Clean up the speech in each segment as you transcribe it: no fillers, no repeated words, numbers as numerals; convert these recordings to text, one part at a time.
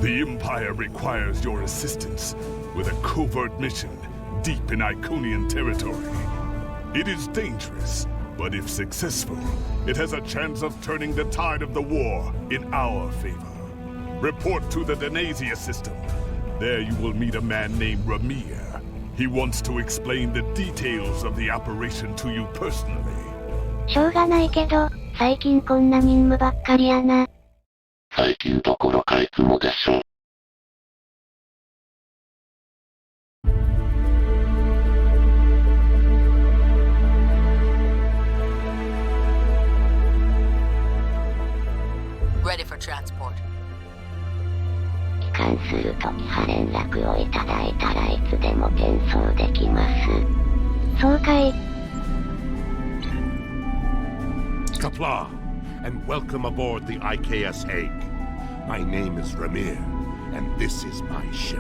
The Empire requires your assistance with a covert mission deep in Iconian territory. It is dangerous, but if successful, it has a chance of turning the tide of the war in our favor. Report to the Denasia system. There you will meet a man named Ramir. He wants to explain the details of the operation to you personally. しょうがないけど、最近こんな任務ばっかりやな。最近どころかいつもでしょ。Ready for transport. 帰還するときは連絡をいただいたらいつでも転送できます。そうかい。Kapla, and welcome aboard the IKS Hague. My name is Ramir, and this is my ship.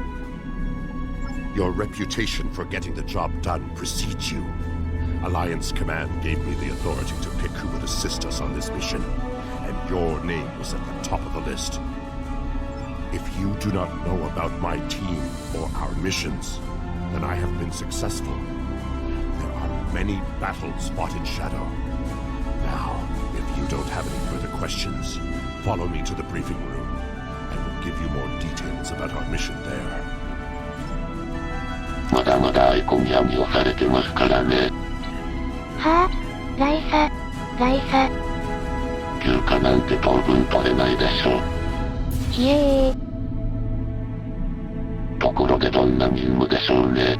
Your reputation for getting the job done precedes you. Alliance Command gave me the authority to pick who would assist us on this mission, and your name was at the top of the list. If you do not know about my team or our missions, then I have been successful. There are many battles fought in shadow. Now, if you don't have any further questions, follow me to the briefing room. I will give you more details about our mission there. まだまだアイコン闇をされてますからね。はぁ、ライサ。休暇なんて当分取れないでしょ。ひえー。ところでどんな任務でしょうね。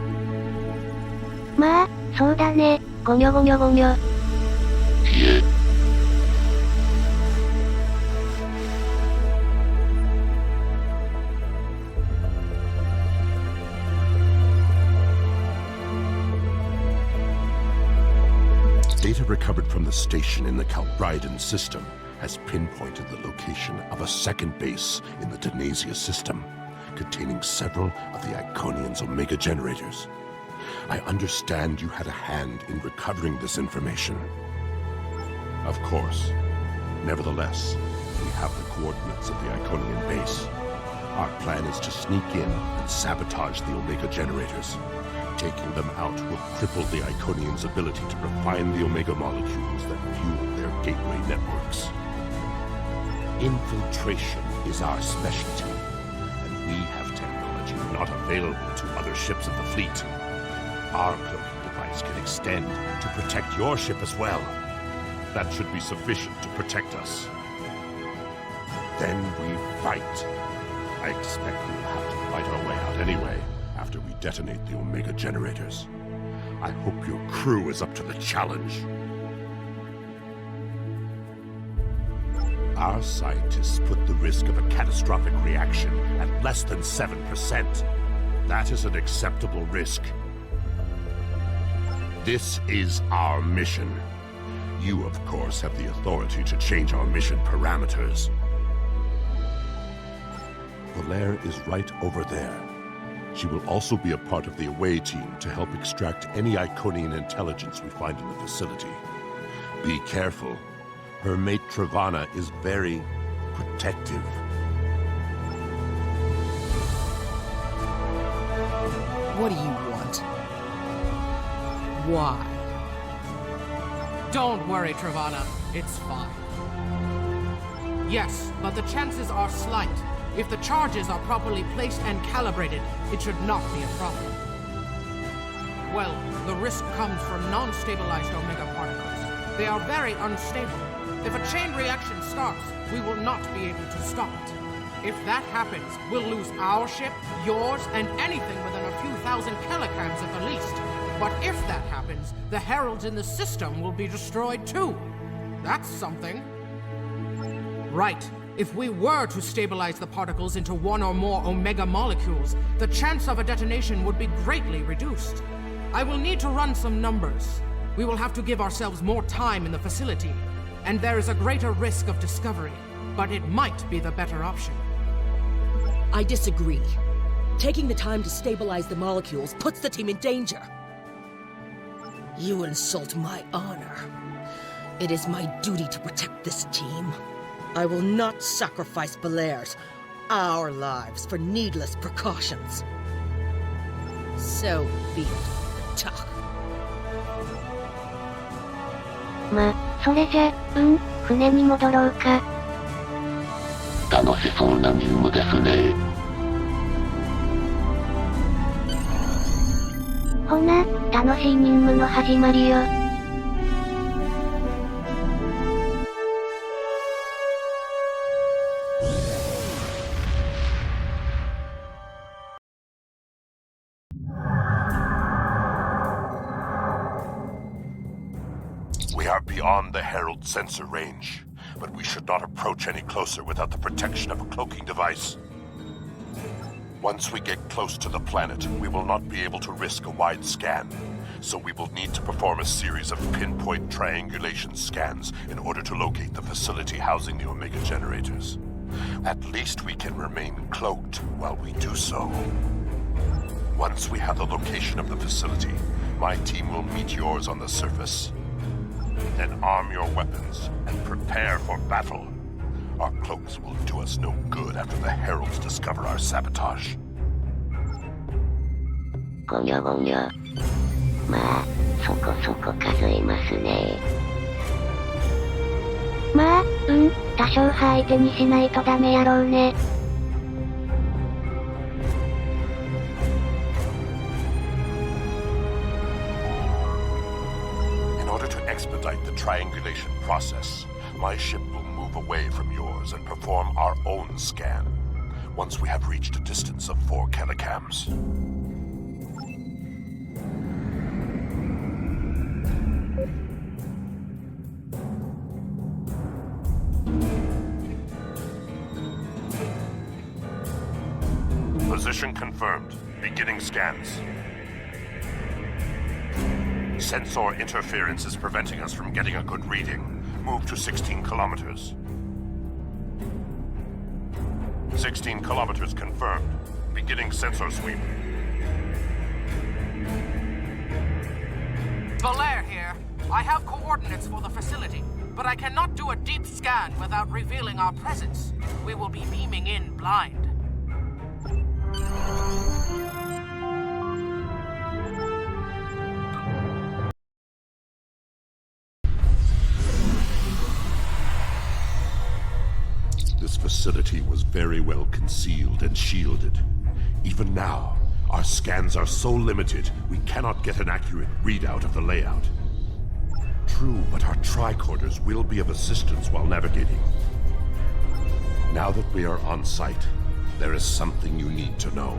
まあ、そうだね。ごにょごにょごにょ。ひえ。Data recovered from the station in the Calbridan system has pinpointed the location of a second base in the Denasia system, containing several of the Iconian's Omega generators. I understand you had a hand in recovering this information. Of course. Nevertheless, we have the coordinates of the Iconian base. Our plan is to sneak in and sabotage the Omega generators. Taking them out will cripple the Iconians' ability to refine the Omega molecules that fuel their gateway networks. Infiltration is our specialty, and we have technology not available to other ships of the fleet. Our cloaking device can extend to protect your ship as well. That should be sufficient to protect us. Then we fight. I expect we will have to fight our way out anyway, after we detonate the Omega generators. I hope your crew is up to the challenge. Our scientists put the risk of a catastrophic reaction at less than 7%. That is an acceptable risk. This is our mission. You, of course, have the authority to change our mission parameters. Valere is right over there. She will also be a part of the away team to help extract any Iconian intelligence we find in the facility. Be careful. Her mate Travana is very protective. What do you want? Why? Don't worry, Travana. It's fine. Yes, but the chances are slight. If the charges are properly placed and calibrated, it should not be a problem. Well, the risk comes from non-stabilized Omega particles. They are very unstable. If a chain reaction starts, we will not be able to stop it. If that happens, we'll lose our ship, yours, and anything within a few thousand kilograms at the least. But if that happens, the heralds in the system will be destroyed too. That's something. Right. If we were to stabilize the particles into one or more Omega molecules, the chance of a detonation would be greatly reduced. I will need to run some numbers. We will have to give ourselves more time in the facility, and there is a greater risk of discovery, but it might be the better option. I disagree. Taking the time to stabilize the molecules puts the team in danger. You insult my honor. It is my duty to protect this team. I will not sacrifice Valere's. our lives for needless precautions. So be it, Tuck. それじゃ、船に戻ろうか。楽しそうな任務ですね。ほな、楽しい任務の始まりよ。We are beyond the Herald sensor range, but we should not approach any closer without the protection of a cloaking device. Once we get close to the planet, we will not be able to risk a wide scan, so we will need to perform a series of pinpoint triangulation scans in order to locate the facility housing the Omega generators. At least we can remain cloaked while we do so. Once we have the location of the facility, my team will meet yours on the surface. Then arm your weapons and prepare for battle. Our cloaks will do us no good after the Heralds discover our sabotage. ごにょごにょ。そこそこ数いますね。多少派相手にしないとダメやろうね。Expedite the triangulation process. My ship will move away from yours and perform our own scan once we have reached a distance of 4 kilocams. Position confirmed. Beginning scans. Sensor interference is preventing us from getting a good reading. Move to 16 kilometers. 16 kilometers confirmed. Beginning sensor sweep. Belair here. I have coordinates for the facility, but I cannot do a deep scan without revealing our presence. We will be beaming in blind. This facility was very well concealed and shielded. Even now, our scans are so limited, we cannot get an accurate readout of the layout. True, but our tricorders will be of assistance while navigating. Now that we are on site, there is something you need to know.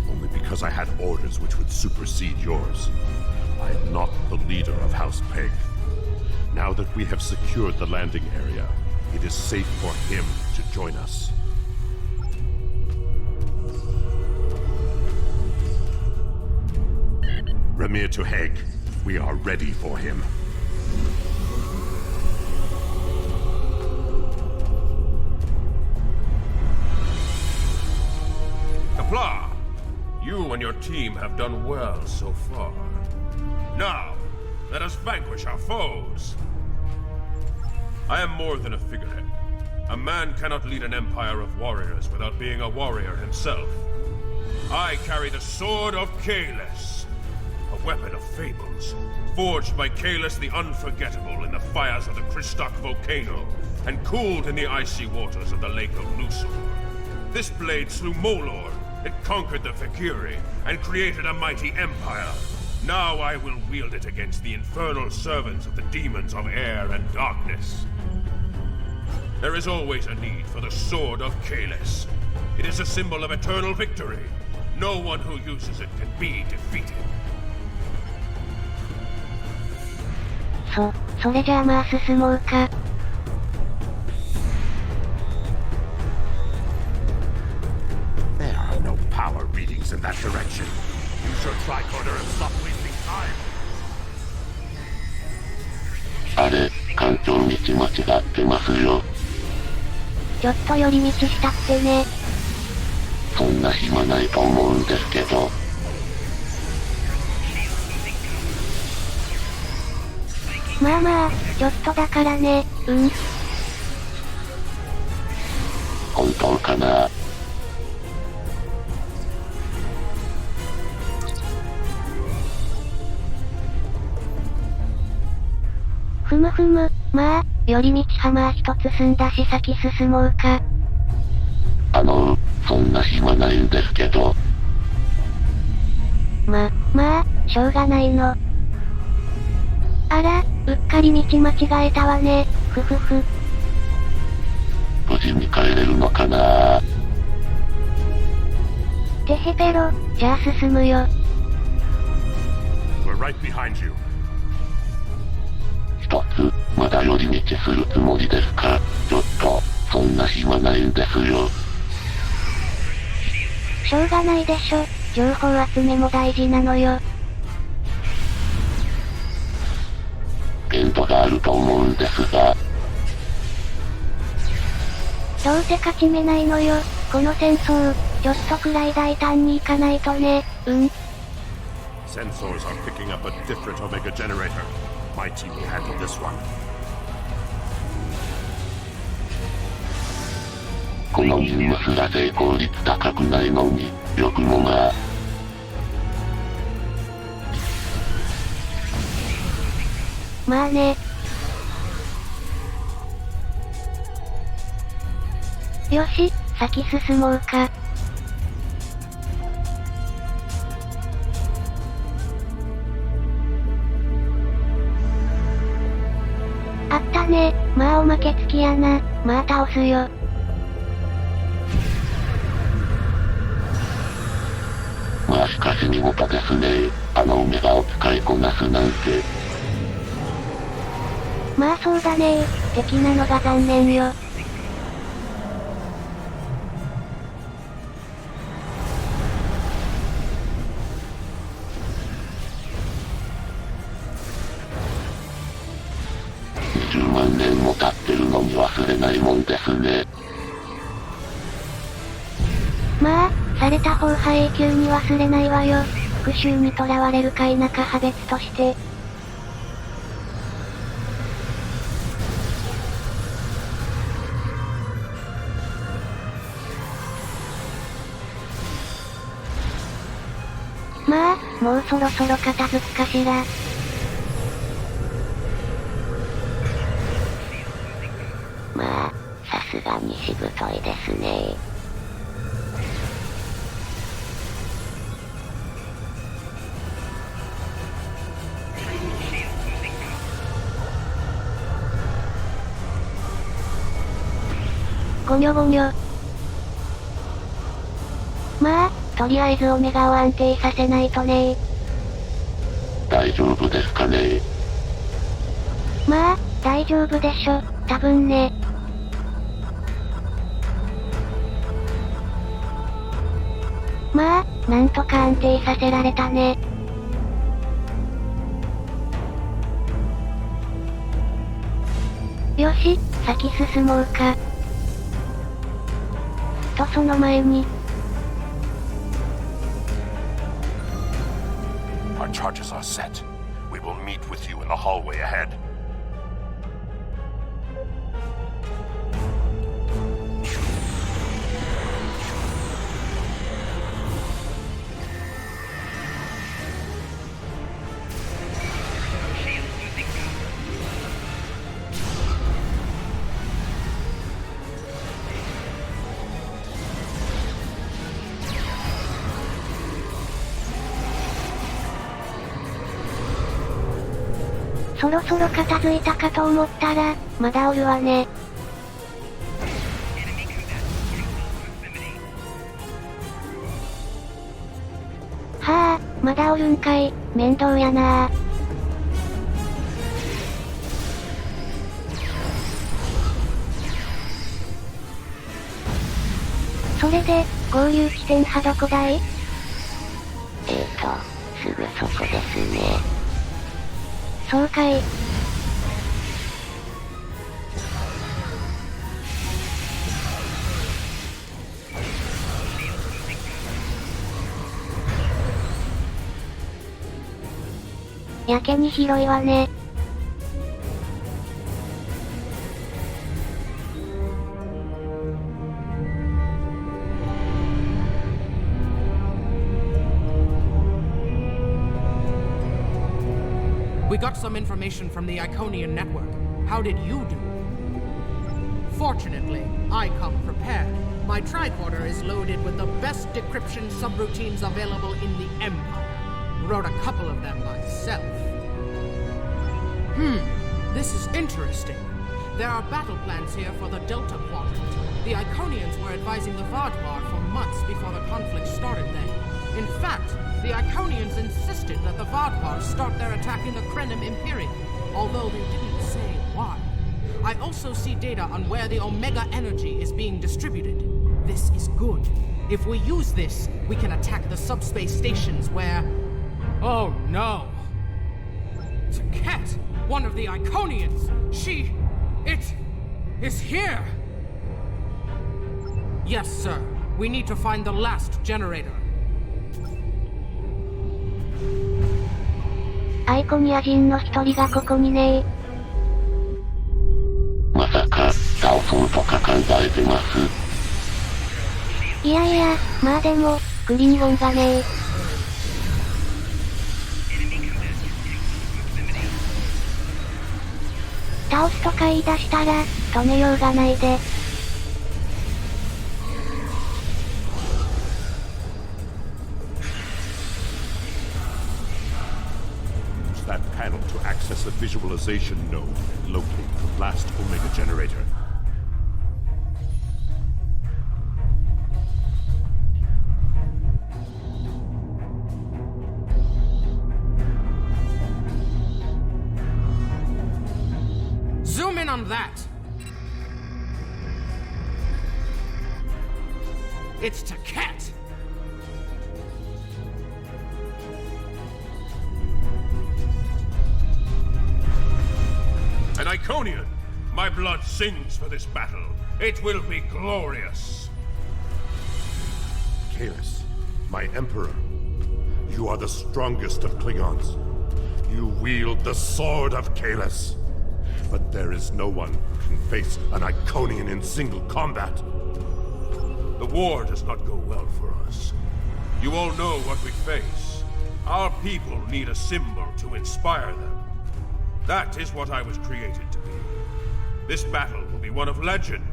Only because I had orders which would supersede yours. I am not the leader of House Peg. Now that we have secured the landing area, it is safe for him to join us. Ramir to Hague. We are ready for him. Kapla! You and your team have done well so far. Now, let us vanquish our foes. I am more than a figurehead. A man cannot lead an empire of warriors without being a warrior himself. I carry the sword of Kalis, a weapon of fables, forged by Kalis the Unforgettable in the fires of the Kristok volcano, and cooled in the icy waters of the Lake of Lusor. This blade slew Molor, it conquered the Fakiri, and created a mighty empire. Now I will wield it against the infernal servants of the demons of air and darkness. There is always a need for the sword of Kalis. It is a symbol of eternal victory. No one who uses it can be defeated. それじゃあ進もうか。There are no power readings in that direction. Use your tricorder and stop wasting time. あれ、環境道間違ってますよ。ちょっと寄り道したってね。そんな暇ないと思うんですけど。ちょっとだからね。本どうかな。ふむふむ、まあ、寄り道ハマー一つ済んだし先進もうか。そんな暇ないんですけど。まあ、しょうがないの。あら、うっかり道間違えたわね、ふふふ。無事に帰れるのかな。てへぺろ、じゃあ進むよ。We're right behind you. 一つ、まだ寄り道するつもりですか？ちょっと、そんな暇ないんですよ。しょうがないでしょ、情報集めも大事なのよ。限度があると思うんですが。どうせ勝ち目ないのよ、この戦争、ちょっとくらい大胆にいかないとね、Sensors are picking up a different Omega generator. My team will handle this one. この任務すら成功率高くないのに、よくもまあ。まあね。よし、先進もうか。あったね、まあおまけ付きやな、まあ倒すよ。まあしかし見事ですね。オメガを使いこなすなんて。まあそうだねー、敵なのが残念よ。20万年も経ってるのに忘れないもんですね。まあ、された方は永久に忘れないわよ。復讐に囚われるか否かは別として。まあ、もうそろそろ片付くかしら。まあ、さすがにしぶといですね。ごにょごにょ。まあ、とりあえずオメガを安定させないとねー。大丈夫ですかね。まあ、大丈夫でしょ、多分ね。まあ、なんとか安定させられたね。よし、先進もうか。とその前に。Our charges are set. We will meet with you in the hallway ahead. そろそろ片付いたかと思ったら、まだおるわね。はあ、まだおるんかい、面倒やなあ。それで、合流地点はどこだい？すぐそこですね。そうかい。やけに広いわね。We got some information from the Iconian network. How did you do? Fortunately, I come prepared. My tricorder is loaded with the best decryption subroutines available in the Empire. Wrote a couple of them myself. This is interesting. There are battle plans here for the Delta Quadrant. The Iconians were advising the Vadvar for months before the conflict started there. In fact, the Iconians insisted that the Vadvar start their attack in the Krenim Imperium, although they didn't say why. I also see data on where the Omega energy is being distributed. This is good. If we use this, we can attack the subspace stations where... Oh no! Taket! One of the Iconians! It is here! Yes, sir. We need to find the last generator. アイコニア人の一人がここにねまさか、倒そうとか考えてます？いやいや、まあでも、クリンゴンがね倒すとか言い出したら、止めようがないで。That panel to access the visualization node and locate the last Omega generator. Zoom in on that! It's Taket! An Iconian! My blood sings for this battle. It will be glorious. Kalis, my Emperor, you are the strongest of Klingons. You wield the sword of Kalis. But there is no one who can face an Iconian in single combat. The war does not go well for us. You all know what we face. Our people need a symbol to inspire them. That is what I was created to be. This battle will be one of legend.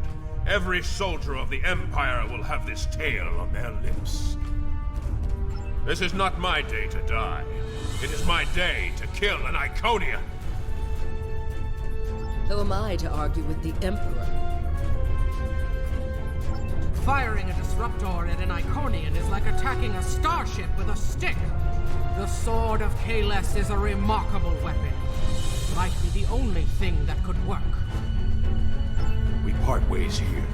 Every soldier of the Empire will have this tale on their lips. This is not my day to die. It is my day to kill an Iconian. Who am I to argue with the Emperor? Firing a disruptor at an Iconian is like attacking a starship with a stick. The Sword of Kalis is a remarkable weapon. Might be the only thing that could work. We part ways here.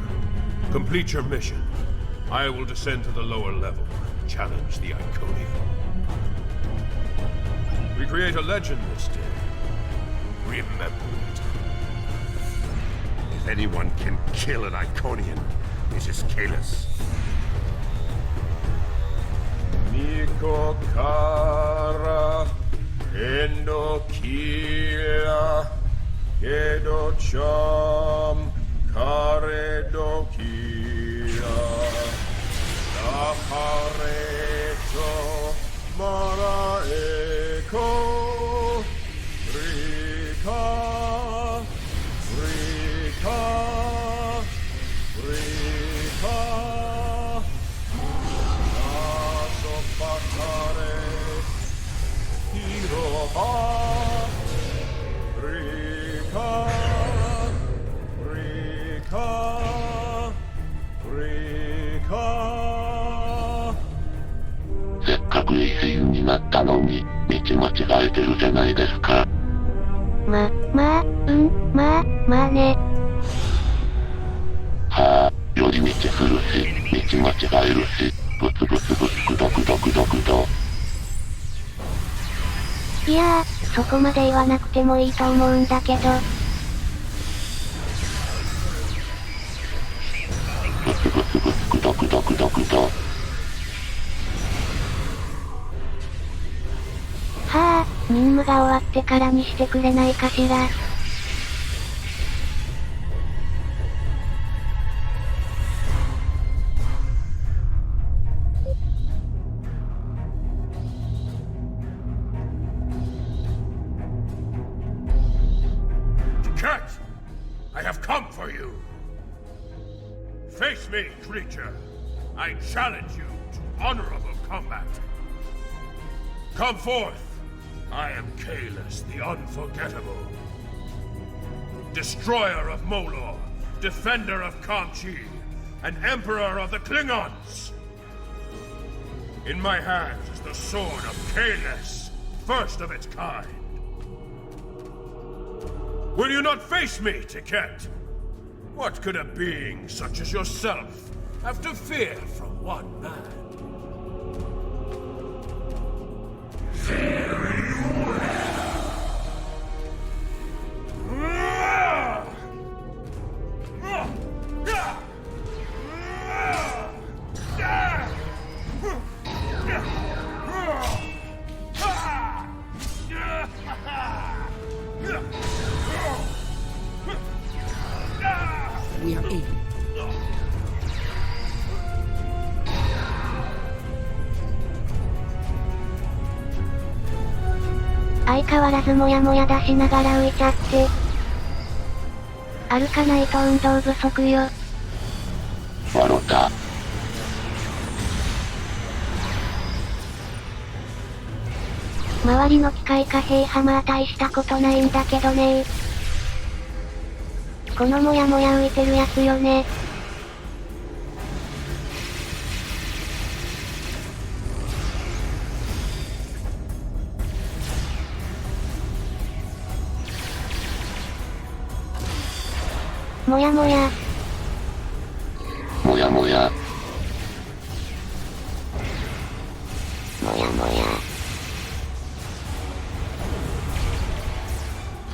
Complete your mission. I will descend to the lower level and challenge the Iconian. We create a legend this day. Remember it. If anyone can kill an Iconian, it is Kalis. Miko Kara Endo Kira Gedo Cham Karedo Kira Sahareto Maraeko Rika Rika Rika Nasopatare Hiroha Rika Rika Rika せっかくいい声優になったのに、道間違えてるじゃないですか。まあね。はあ、寄り道するし、道間違えるし、ブツブツブツクドクドクドクド。いやー、そこまで言わなくてもいいと思うんだけど。ブツブツブツクドクドクドクド。はぁ、任務が終わってからにしてくれないかしら。come for you! Face me, creature! I challenge you to honorable combat! Come forth! I am Kalis the Unforgettable. Destroyer of Molor, defender of Kamchi, and Emperor of the Klingons! In my hands is the sword of Kalis, first of its kind. Will you not face me, Tiket? What could a being such as yourself have to fear from one man? We are in. 相変わらずもやもや出しながら浮いちゃって。歩かないと運動不足よ。笑た。周りの機械か兵派まあ大したことないんだけどねこのもやもや浮いてるやつよね。もやもや。もやもや。もやもや。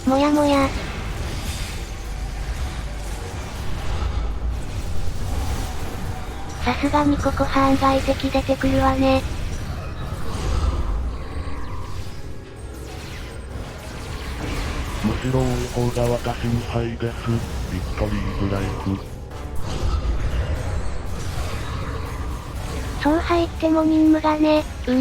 もやもや。さすがにここ犯外敵出てくるわね。むしろ多い方が私にハイです。ビクトリーズライフ。そう入っても任務がね、ど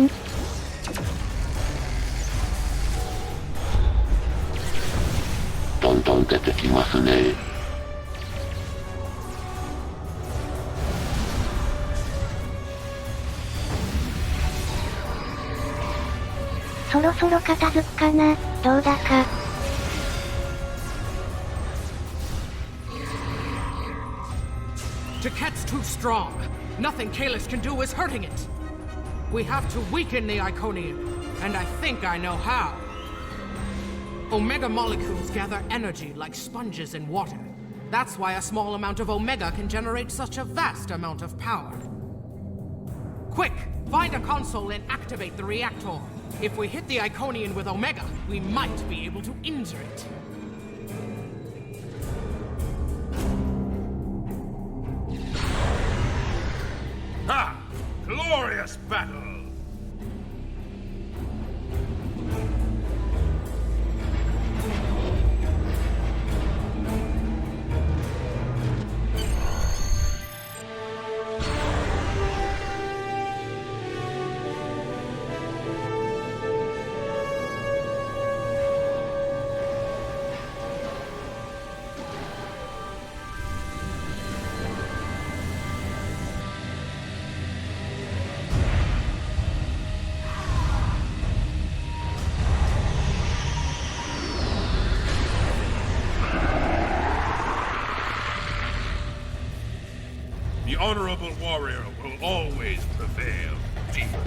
んどん出てきますね。そろそろ片付くかな、どうだか。Tiket's too strong. Nothing Kalis can do is hurting it. We have to weaken the Iconian, and I think I know how. Omega molecules gather energy like sponges in water. That's why a small amount of Omega can generate such a vast amount of power. Quick, find a console and activate the reactor. If we hit the Iconian with Omega, we might be able to injure it. Ha! Glorious battle! The honorable warrior will always prevail, demon.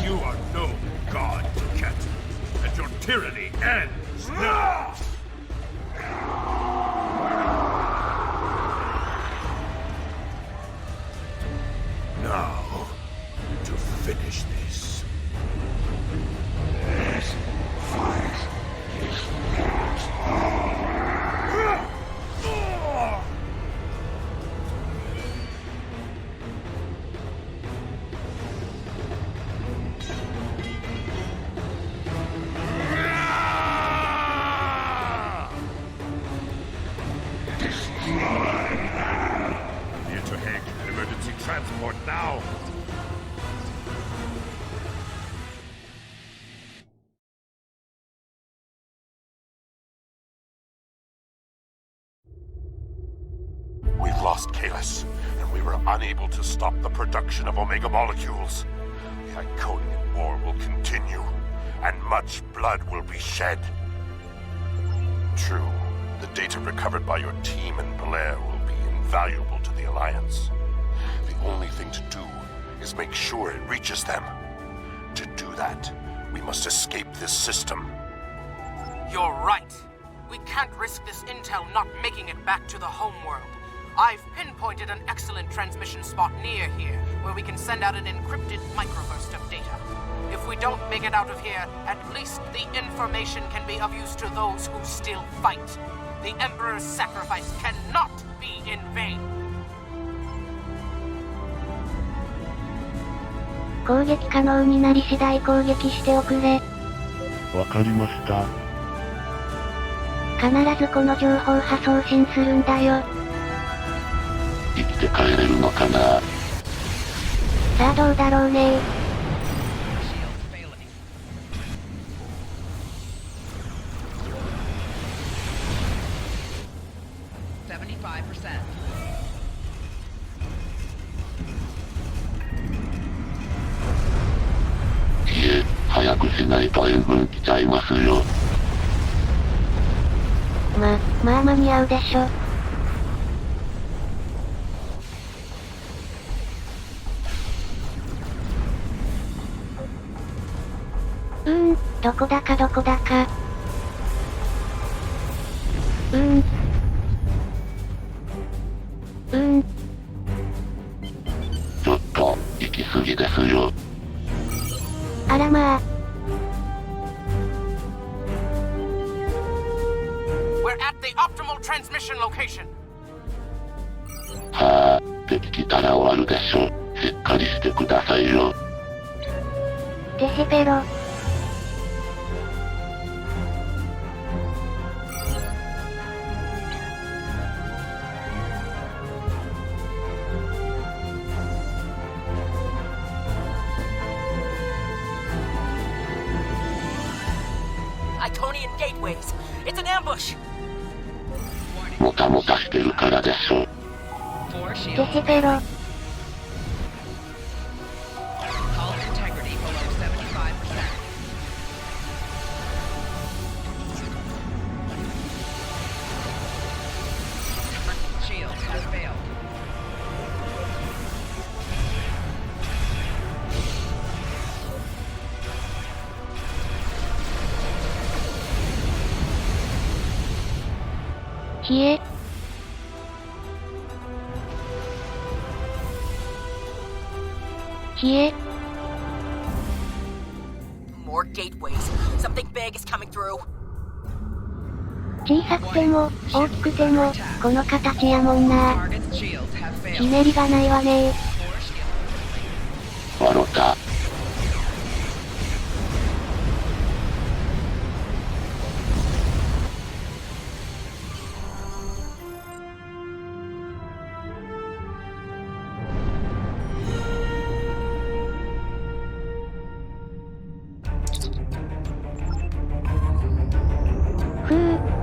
You are no god, Tiket, and your tyranny ends now! Now, to finish this. This fight is lost Kalis, and we were unable to stop the production of Omega molecules. The Iconian War will continue, and much blood will be shed. True, the data recovered by your team in Belair will be invaluable to the Alliance. The only thing to do is make sure it reaches them. To do that, we must escape this system. You're right. We can't risk this intel not making it back to the homeworld. I've pinpointed an excellent transmission spot near here, where we can send out an encrypted microburst of data. If we don't make it out of here, at least the information can be of use to those who still fight. The Emperor's sacrifice cannot be in vain. 攻撃可能になり次第攻撃しておくれ。わかりました。必ずこの情報波送信するんだよ。生きて帰れるのかな。さあどうだろうね。いえ、早くしないと援軍来ちゃいますよ。まあ間に合うでしょ。どこだか。ちょっと、行き過ぎですよ。あらまあ。We're at the optimal transmission location. はあ、敵来たら終わるでしょ。しっかりしてくださいよ。デヘペロ。Iconian gateways. It's an ambush. もたもたしてるからでしょ。デヘペロ。冷え。More gateways. Something big is coming through. 小さくても、大きくても、この形やもんな。ひねりがないわね。笑った。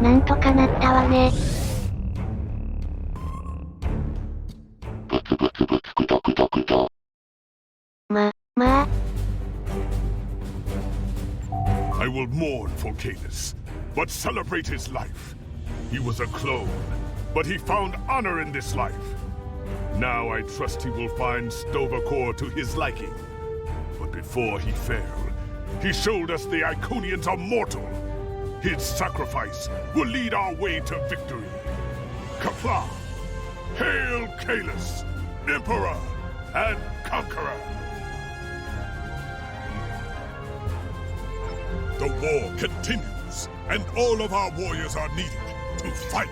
なんとかなったわね。ブツブツブツクドクドクド。まあ。I will mourn for Canis, but celebrate his life. He was a clone, but he found honor in this life. Now I trust he will find Sto-Vo-Kor to his liking. But before he fell, he showed us the Iconians are mortal. His sacrifice will lead our way to victory. Kapla! Hail Calis, Emperor and Conqueror! The war continues, and all of our warriors are needed to fight.